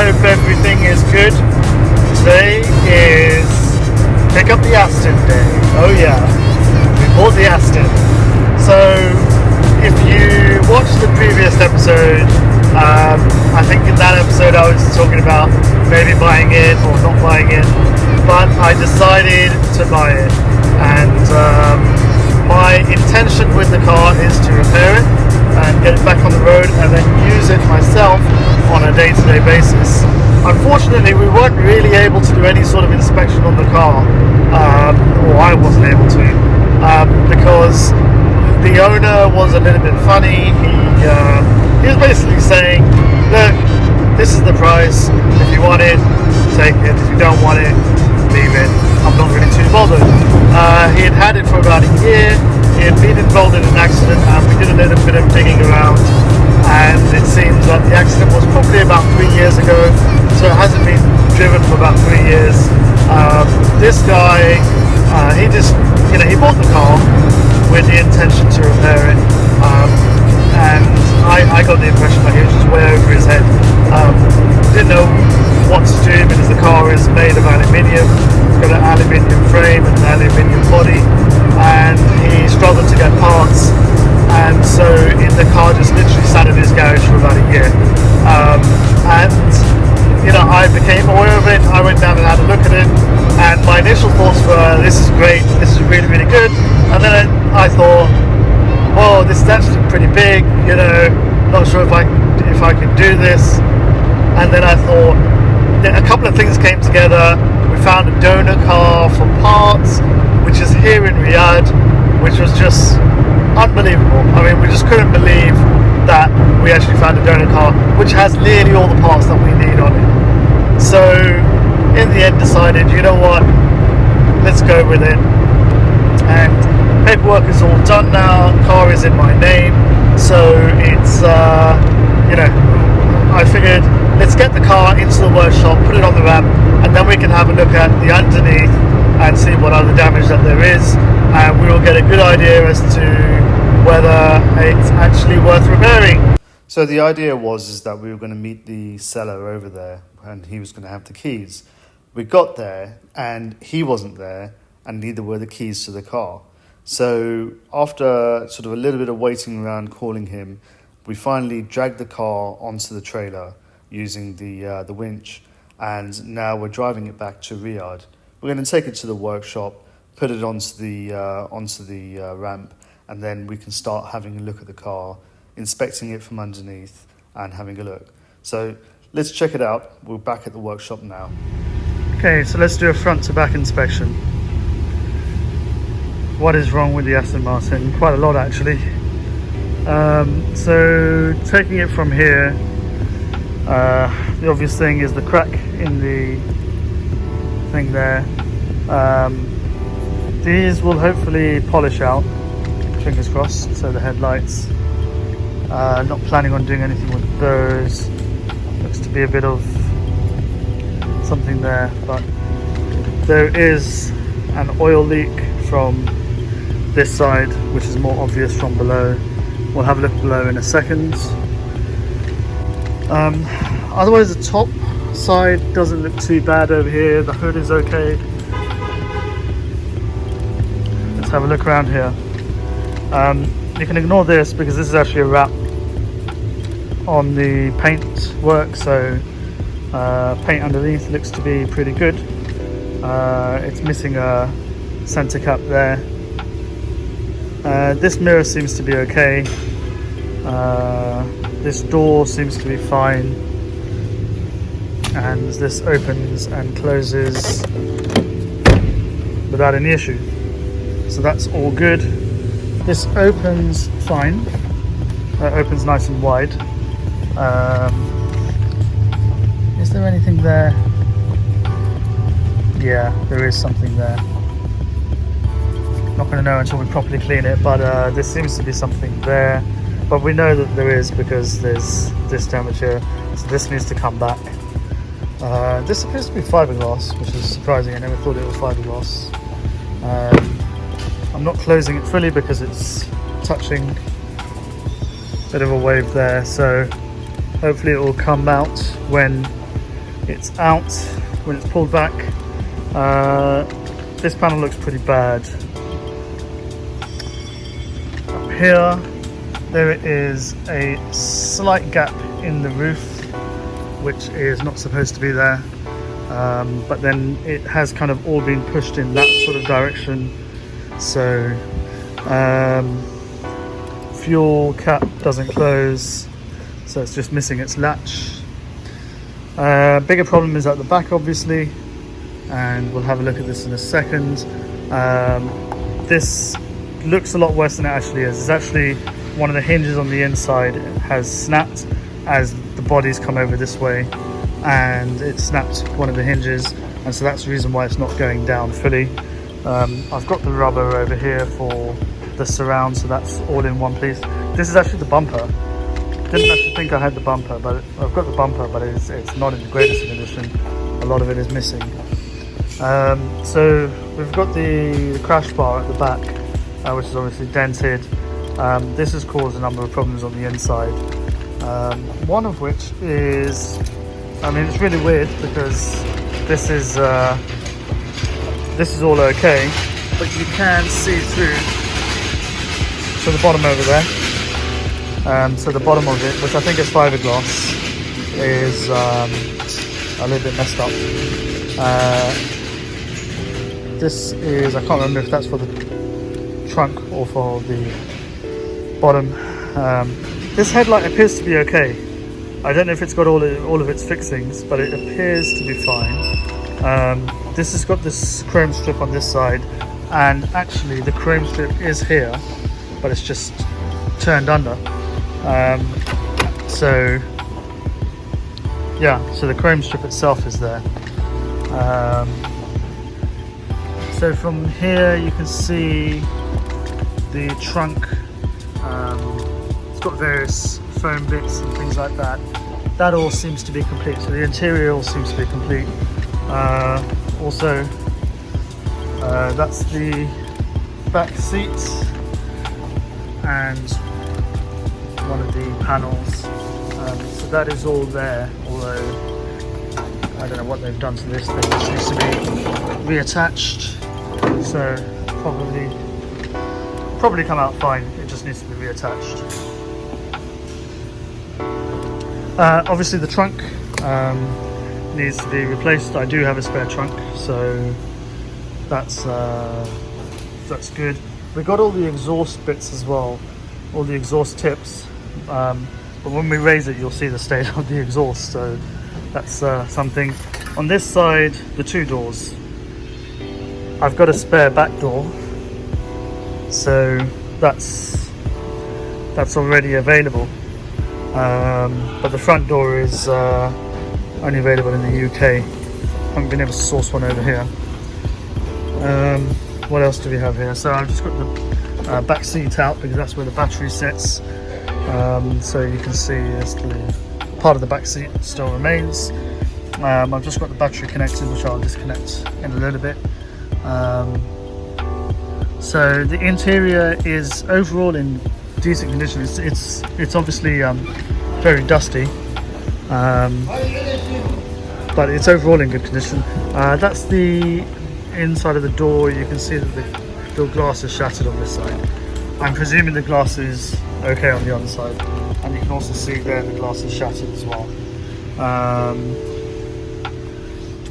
hope everything is good. Today is pick up the Aston day. Oh yeah, we bought the Aston. So if you watched the previous episode, I think in that episode I was talking about maybe buying it or not buying it, but I decided to buy it, and my intention with the car is to repair it and get it back on the road and then use it myself on a day-to-day basis. Unfortunately, we weren't really able to do any sort of inspection on the car, or I wasn't able to, because the owner was a little bit funny. He was basically saying, look, this is the price, if you want it, take it, if you don't want it, leave it, I'm not really too bothered. He had it for about a year. He had been involved in an accident, and we did a little bit of digging around, and it seems that the accident was probably about 3 years ago, so it hasn't been driven for about 3 years. This guy, he just, he bought the car with the intention to repair it, and I got the impression that he was just way over his head. Didn't know what to do because the car is made of aluminium. It's got an aluminium frame and an aluminium body, and he struggled to get parts, and so the car just literally sat in his garage for about a year. And I became aware of it. I went down and had a look at it, and my initial thoughts were, this is great, this is really, really good. And then I thought, whoa, this is actually pretty big, not sure if I can do this. And then I thought, a couple of things came together. We found a donor car for parts, which is here in Riyadh, which was just unbelievable. I mean, we just couldn't believe that we actually found a donor car, which has nearly all the parts that we need on it. So in the end decided, you know what, let's go with it. And paperwork is all done now, car is in my name, so it's I figured, let's get the car into the workshop, put it on the ramp, and then we can have a look at the underneath and see what other damage that there is, and we will get a good idea as to whether it's actually worth repairing. So the idea was that we were going to meet the seller over there, and he was going to have the keys. We got there, and he wasn't there, and neither were the keys to the car. So after sort of a little bit of waiting around, calling him, we finally dragged the car onto the trailer using the winch, and now we're driving it back to Riyadh. We're going to take it to the workshop, put it onto the ramp, and then we can start having a look at the car, inspecting it from underneath and having a look. So let's check it out. We're back at the workshop now. Okay, so let's do a front to back inspection. What is wrong with the Aston Martin? Quite a lot, actually. So taking it from here, the obvious thing is the crack in the thing there. These will hopefully polish out, fingers crossed. So the headlights, not planning on doing anything with those. Looks to be a bit of something there, but there is an oil leak from this side, which is more obvious from below. We'll have a look below in a second. Otherwise the top side doesn't look too bad over here. The hood is okay. Let's have a look around here. You can ignore this because this is actually a wrap on the paint work, so paint underneath looks to be pretty good. It's missing a center cap there. This mirror seems to be okay. This door seems to be fine, and this opens and closes without any issue, so that's all good. This opens fine. It opens nice and wide. Is there anything there? Yeah, there is something there. Not going to know until we properly clean it, but there seems to be something there, but we know that there is because there's this damage here, so this needs to come back. This appears to be fiberglass, which is surprising. I never thought it was fiberglass. I'm not closing it fully because it's touching a bit of a wave there, so hopefully it will come out when it's out, when it's pulled back, this panel looks pretty bad. Up here, there is a slight gap in the roof, which is not supposed to be there, but then it has kind of all been pushed in that sort of direction. So fuel cap doesn't close, so it's just missing its latch. Bigger problem is at the back, obviously, and we'll have a look at this in a second. This looks a lot worse than it actually is. It's actually one of the hinges on the inside has snapped as the body's come over this way, and it snapped one of the hinges, and so that's the reason why it's not going down fully. I've got the rubber over here for the surround, so that's all in one piece. This is actually the bumper. Didn't actually think I had the bumper, but I've got the bumper, but it's not in the greatest condition. A lot of it is missing. So we've got the crash bar at the back, which is obviously dented. This has caused a number of problems on the inside. One of which is, I mean, it's really weird because this is all okay, but you can see through to the bottom over there. So the bottom of it, which I think is fiberglass, is a little bit messed up. This is, I can't remember if that's for the trunk or for the bottom. This headlight appears to be okay. I don't know if it's got all of its fixings, but it appears to be fine. This has got this chrome strip on this side, and actually the chrome strip is here, but it's just turned under. So yeah, so the chrome strip itself is there. So from here you can see the trunk. It's got various foam bits and things like that. That all seems to be complete. So the interior all seems to be complete. Also, that's the back seat and one of the panels. So that is all there, although I don't know what they've done to this thing. This needs to be reattached, so probably come out fine. It just needs to be reattached. Obviously the trunk needs to be replaced. I do have a spare trunk, so that's good. We got all the exhaust bits as well, all the exhaust tips, but when we raise it you'll see the state of the exhaust, so that's something. On this side, the two doors, I've got a spare back door, so that's already available, but the front door is only available in the UK. Haven't been able to source one over here. What else do we have here? So I've just got the back seat out because that's where the battery sits. So you can see as the part of the back seat still remains. I've just got the battery connected, which I'll disconnect in a little bit. So the interior is overall in decent condition. It's obviously very dusty, but it's overall in good condition. That's the inside of the door. You can see that the glass is shattered on this side. I'm presuming the glass is okay on the other side, and you can also see there the glass is shattered as well.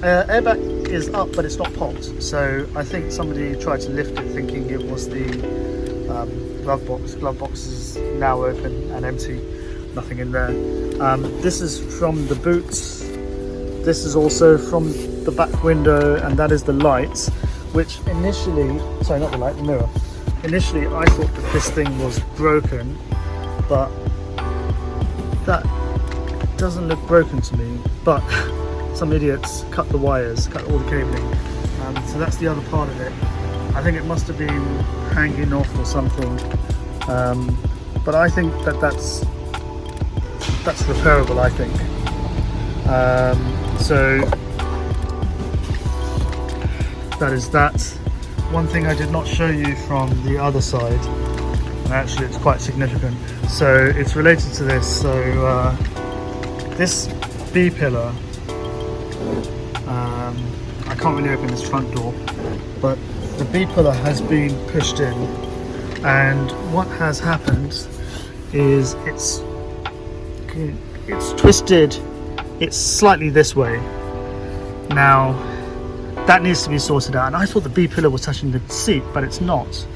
Airbag is up, but it's not popped, so I think somebody tried to lift it thinking it was the glove box. Glove box is now open and empty, nothing in there. This is from the boots. This is also from the back window, and that is the light, which initially, sorry, not the light, the mirror. Initially I thought that this thing was broken, but that doesn't look broken to me, but some idiots cut the wires, cut all the cabling, so that's the other part of it. I think it must have been hanging off or something, but I think that's repairable, I think. So that is that. One thing I did not show you from the other side, and actually it's quite significant, so it's related to this. So this B pillar I can't really open this front door, but the B pillar has been pushed in, and what has happened is it's twisted. It's slightly this way. Now that needs to be sorted out, and I thought the B pillar was touching the seat, but it's not.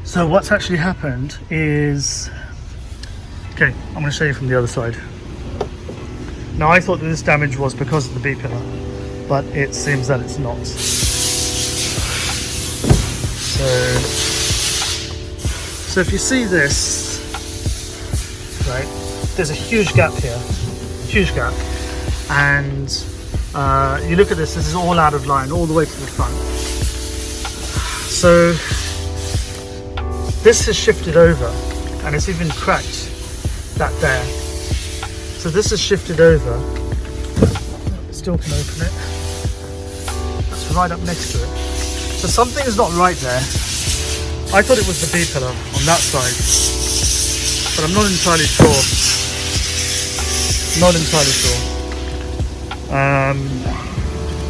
So what's actually happened is, okay, I'm going to show you from the other side. Now I thought that this damage was because of the B pillar, but it seems that it's not. So if you see this, right, there's a huge gap here, huge gap, and you look at this, this is all out of line all the way to the front. So this has shifted over, and it's even cracked that there. So this has shifted over. Still can open it. That's right up next to it. So something is not right there. I thought it was the B pillar on that side, but I'm not entirely sure. Not entirely sure.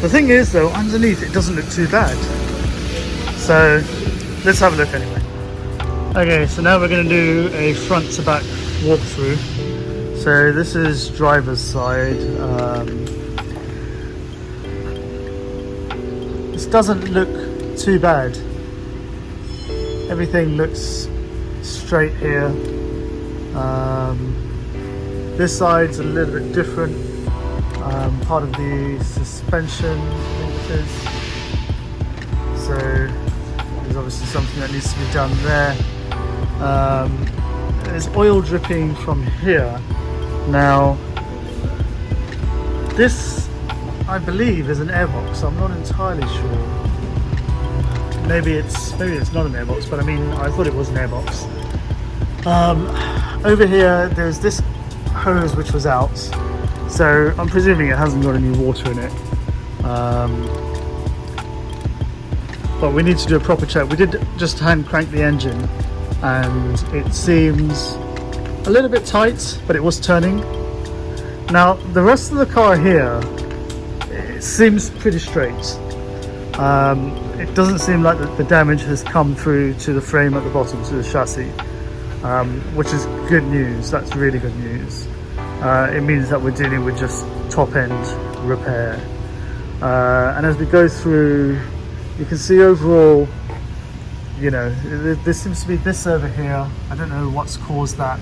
The thing is though, underneath it doesn't look too bad. So let's have a look anyway. Okay, so now we're going to do a front to back walkthrough. So this is driver's side. This doesn't look too bad. Everything looks straight here. This side's a little bit different. Part of the suspension, I think it is. So there's obviously something that needs to be done there. There's oil dripping from here. Now this, I believe, is an airbox. I'm not entirely sure. Maybe it's not an airbox, but I mean, I thought it was an airbox. Over here there's this hose which was out, so I'm presuming it hasn't got any water in it. But we need to do a proper check. We did just hand crank the engine, and it seems a little bit tight, but it was turning. Now the rest of the car here, it seems pretty straight. It doesn't seem like the damage has come through to the frame at the bottom, to the chassis, which is good news. That's really good news. It means that we're dealing with just top end repair. And as we go through, you can see overall, you know, there seems to be this over here. I don't know what's caused that,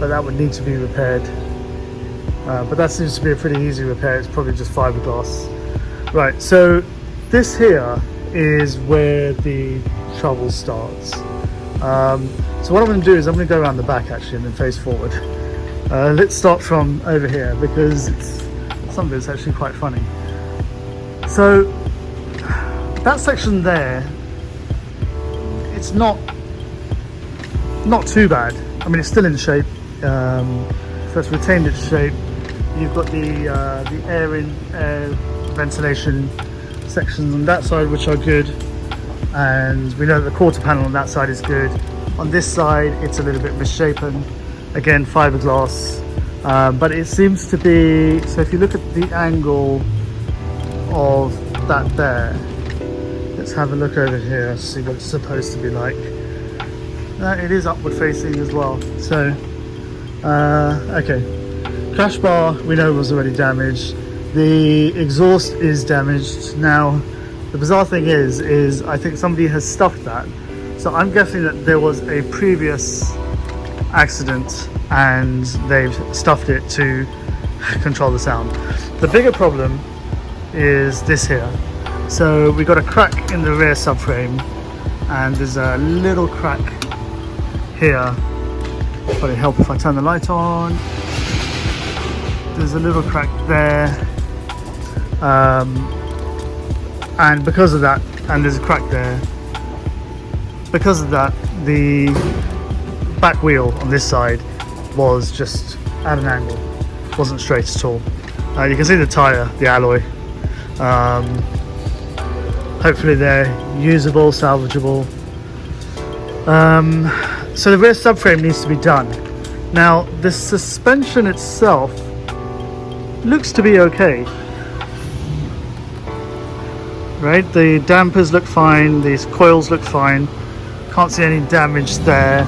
but that would need to be repaired. But that seems to be a pretty easy repair. It's probably just fiberglass. Right, so this here is where the trouble starts. So what I'm going to do is I'm going to go around the back actually and then face forward. Let's start from over here, because some of it's actually quite funny. So that section there, it's not too bad. I mean, it's still in shape. So it's retained its shape. You've got the air ventilation sections on that side, which are good, and we know that the quarter panel on that side is good. On this side, it's a little bit misshapen. Again, fiberglass, but it seems to be. So if you look at the angle of that there, let's have a look over here, see what it's supposed to be like. It is upward facing as well. So okay, crash bar we know was already damaged. The exhaust is damaged. Now the bizarre thing is I think somebody has stuffed that, so I'm guessing that there was a previous accident and they've stuffed it to control the sound. The bigger problem is this here. So we got a crack in the rear subframe, and there's a little crack here. Probably help if I turn the light on. There's a little crack there, and because of that, and there's a crack there, because of that, the back wheel on this side was just at an angle, wasn't straight at all. You can see the tyre, the alloy. Hopefully they're usable, salvageable. So the rear subframe needs to be done. Now the suspension itself looks to be okay. Right, the dampers look fine, these coils look fine, can't see any damage there.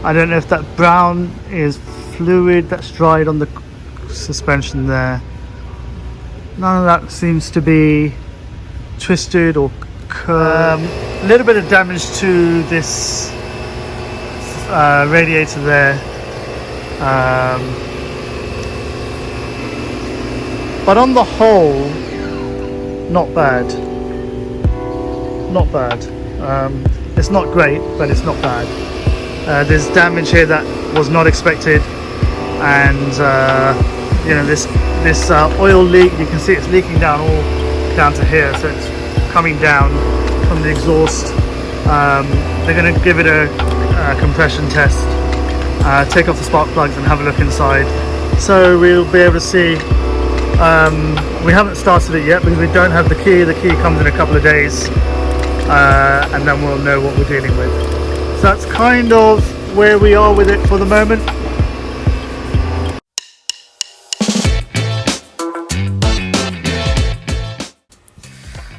I don't know if that brown is fluid that's dried on the suspension there. None of that seems to be twisted or curved. A little bit of damage to this radiator there. But on the whole, not bad. Not bad. It's not great, but it's not bad. There's damage here that was not expected, and you know, this oil leak, you can see it's leaking down all down to here, so it's coming down from the exhaust. They're going to give it a compression test, take off the spark plugs and have a look inside, so we'll be able to see. We haven't started it yet because we don't have the key. The key comes in a couple of days, and then we'll know what we're dealing with. So that's kind of where we are with it for the moment.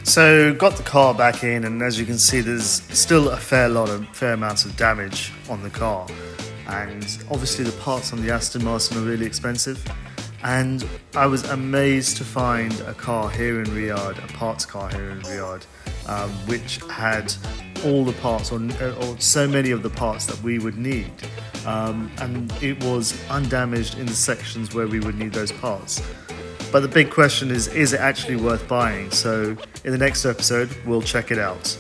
So got the car back in, and as you can see, there's still a fair amount of damage on the car, and obviously the parts on the Aston Martin are really expensive. And I was amazed to find a car here in Riyadh, a parts car here in Riyadh, which had all the parts, or so many of the parts that we would need, and it was undamaged in the sections where we would need those parts. But the big question is it actually worth buying? So in the next episode, we'll check it out.